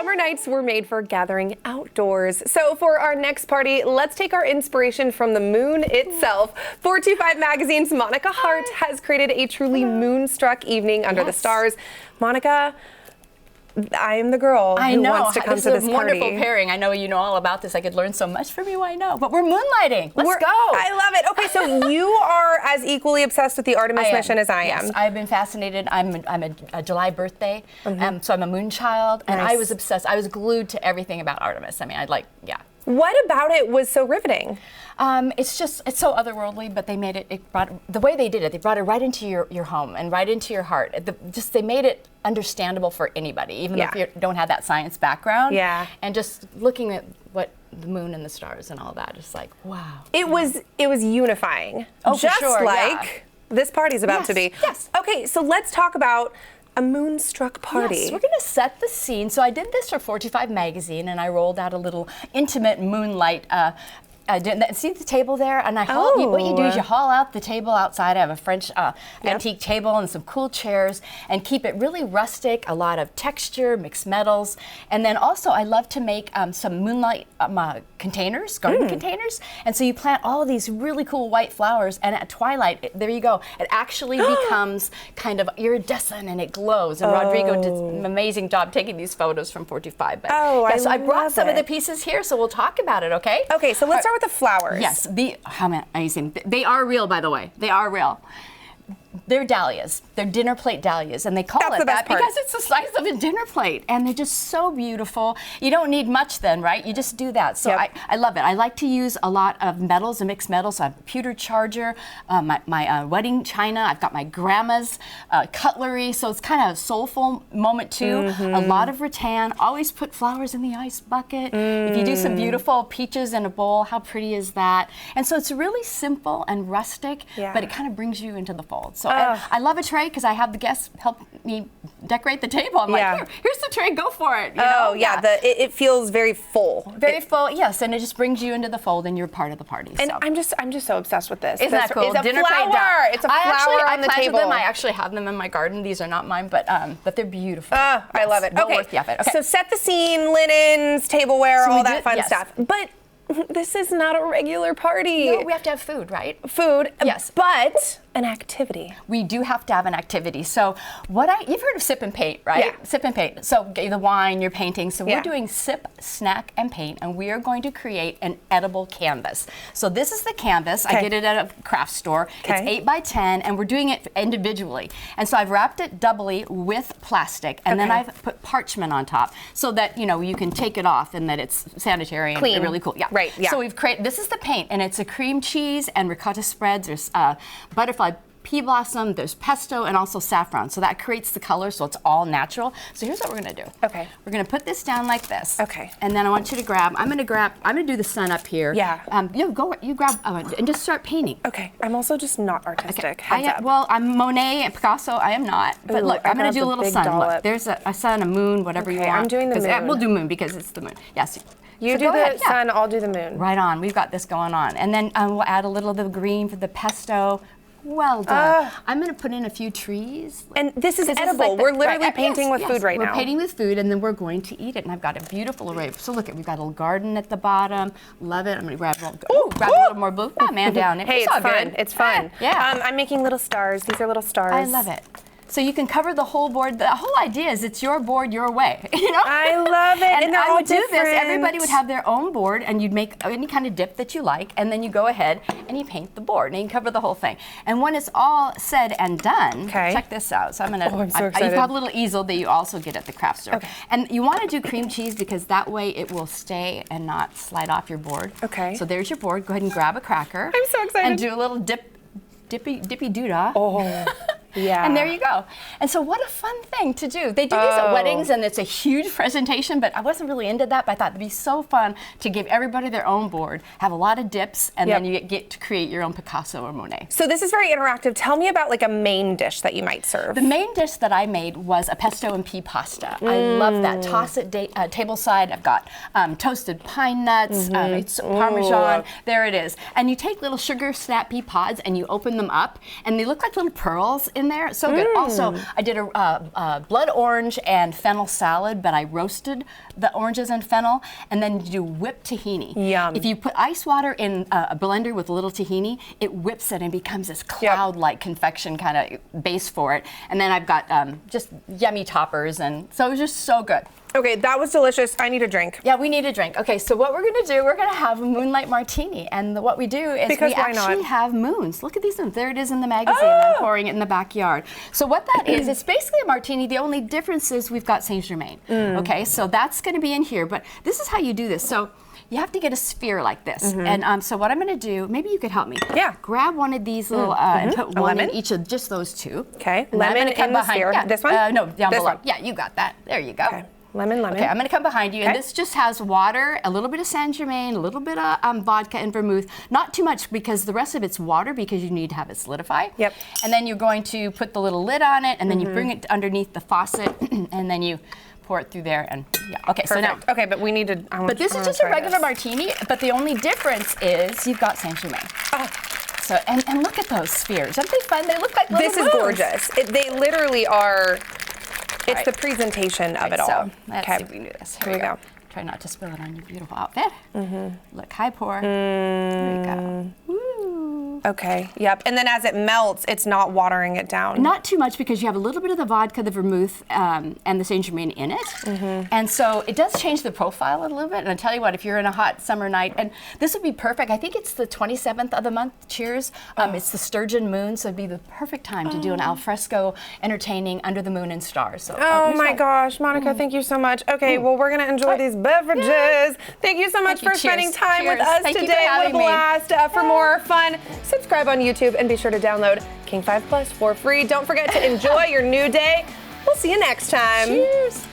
Summer nights were made for gathering outdoors. So for our next party, let's take our inspiration from the moon itself. 425 Magazine's Monica Hart has created a truly moonstruck evening under the stars. Monica, I am the girl who wants to come to this party. This is a wonderful pairing. I know you know all about this. I could learn so much from you. I know. But we're moonlighting. Let's go. I love it. Okay, so you are as equally obsessed with the Artemis mission as I am. Yes, I've been fascinated. I'm a July birthday, so I'm a moon child, and I was obsessed. I was glued to everything about Artemis. I mean, What about it was so riveting? It's so otherworldly, but they made it, the way they did it, they brought it right into your home and right into your heart. They made it understandable for anybody, even if you don't have that science background. Yeah. And just looking at what the moon and the stars and all that, just like, wow. It was unifying. Oh, just for sure, like this party's about to be. Yes. Okay, so let's talk about a moonstruck party. Yes, we're going to set the scene. So I did this for 425 Magazine, and I rolled out a little intimate moonlight. See the table there? And what you do is you haul out the table outside. I have a French antique table and some cool chairs, and keep it really rustic, a lot of texture, mixed metals. And then also I love to make some moonlight containers, garden containers. And so you plant all of these really cool white flowers, and at twilight, there you go. It actually becomes kind of iridescent and it glows. And Rodrigo did an amazing job taking these photos from 425. But so I brought some of the pieces here, so we'll talk about it, okay? Okay, so let's start with the flowers. Yes, how amazing. They are real, by the way. They are real. They're dahlias. They're dinner plate dahlias, and they call it that because it's the size of a dinner plate, and they're just so beautiful. You don't need much then, right? You just do that. So I love it. I like to use a lot of metals and mixed metals. So I have a pewter charger, my wedding china. I've got my grandma's cutlery, so it's kind of a soulful moment too. A lot of rattan. Always put flowers in the ice bucket. If you do some beautiful peaches in a bowl, how pretty is that? And so it's really simple and rustic, but it kind of brings you into the fold. So I love a tray because I have the guests help me decorate the table. I'm like, here's the tray, go for it. You know? It feels very full. Very full, yes, and it just brings you into the fold, and you're part of the party. And I'm just so obsessed with this. Isn't that cool? It's a flower. It's a flower on the table. I actually have them in my garden. These are not mine, but they're beautiful. I love it. Well worth the effort. Okay. So set the scene, linens, tableware, all that fun stuff. But this is not a regular party. No, we have to have food, right? Food. Yes. But an activity. We do have to have an activity. So you've heard of sip and paint, right? Yeah. Sip and paint. So the wine, you're painting. So we're doing sip, snack, and paint, and we are going to create an edible canvas. So this is the canvas. I get it at a craft store. It's 8 by 10, and we're doing it individually. And so I've wrapped it doubly with plastic, and then I've put parchment on top so that you can take it off and that it's sanitary and really cool. Yeah. Right. Yeah. So we've created. This is the paint, and it's a cream cheese and ricotta spreads. There's butterfly pea blossom, there's pesto, and also saffron. So that creates the color, so it's all natural. So here's what we're gonna do. Okay. We're gonna put this down like this. Okay. And then I want you to I'm gonna do the sun up here. Yeah. You grab and just start painting. Okay. I'm also just not artistic. Well, I'm Monet and Picasso. I am not. But look, I'm gonna do a little sun. Dollop. Look, there's a sun, a moon, whatever you want. I'm doing the moon. We'll do moon because it's the moon. Yes. You do the sun, I'll do the moon. Right on. We've got this going on. And then we'll add a little of the green for the pesto. Well done. I'm going to put in a few trees. And this is edible. We're literally painting with food right now. We're painting with food, and then we're going to eat it. And I've got a beautiful array. So look, we've got a little garden at the bottom. Love it. I'm going to grab a little more blue. Oh, man, down. Hey, it's fun. It's fun. Yeah. I'm making little stars. These are little stars. I love it. So you can cover the whole board. The whole idea is it's your board, your way. I love it. And I would do this. Everybody would have their own board, and you'd make any kind of dip that you like, and then you go ahead and you paint the board, and you can cover the whole thing. And when it's all said and done, check this out. So I'm gonna. I'm so excited. You have a little easel that you also get at the craft store. Okay. And you want to do cream cheese because that way it will stay and not slide off your board. Okay. So there's your board. Go ahead and grab a cracker. I'm so excited. And do a little dippy doodah. Oh. Yeah. And there you go. And so what a fun thing to do. They do these at weddings, and it's a huge presentation, but I wasn't really into that, but I thought it'd be so fun to give everybody their own board, have a lot of dips, and then you get to create your own Picasso or Monet. So this is very interactive. Tell me about like a main dish that you might serve. The main dish that I made was a pesto and pea pasta. I love that. Toss it tableside. I've got toasted pine nuts, it's Parmesan. There it is. And you take little sugar snap pea pods and you open them up, and they look like little pearls in in there. It's so good. Also, I did a blood orange and fennel salad, but I roasted the oranges and fennel, and then you do whipped tahini. Yum. If you put ice water in a blender with a little tahini, it whips it and becomes this cloud-like confection kind of base for it. And then I've got just yummy toppers, and so it was just so good. Okay, that was delicious. I need a drink. Yeah, we need a drink. Okay, so what we're gonna do, we're gonna have a moonlight martini, and what we do is we actually have moons. Look at these moons. There it is in the magazine. I'm pouring it in the backyard. So what that is, it's basically a martini. The only difference is we've got Saint Germain. Okay, so that's gonna be in here, but this is how you do this. So you have to get a sphere like this. And so what I'm gonna do, maybe you could help me. Yeah. Grab one of these little, and put one in each of just those two. Okay, lemon in the sphere. Yeah. This one? No, down this below. One. Yeah, you got that. There you go. Okay. Lemon. Okay, I'm gonna come behind you, and this just has water, a little bit of Saint Germain, a little bit of vodka and vermouth. Not too much because the rest of it's water because you need to have it solidify. Yep. And then you're going to put the little lid on it, and then you bring it underneath the faucet, and then you pour it through there, and yeah. Okay, Perfect. so now. Okay, but we need to. But this is just a regular martini, but the only difference is you've got Saint Germain. So, and look at those spheres. Aren't they fun? They look like little This is gorgeous. They literally are. It's the presentation of it all. So let's see if we can do this. Here we go. Try not to spill it on your beautiful outfit. Look, high pour. There we go. Woo. Okay, yep. And then as it melts, it's not watering it down. Not too much because you have a little bit of the vodka, the vermouth, and the Saint Germain in it. And so it does change the profile a little bit. And I tell you what, if you're in a hot summer night, and this would be perfect. I think it's the 27th of the month, cheers. It's the sturgeon moon, so it'd be the perfect time to do an alfresco entertaining under the moon and stars. So, oh my gosh, Monica, thank you so much. Okay, well, we're gonna enjoy these beverages. Thank you so much for spending time with us today. What a blast. For more fun, subscribe on YouTube and be sure to download King 5 Plus for free. Don't forget to enjoy your new day. We'll see you next time. Cheers.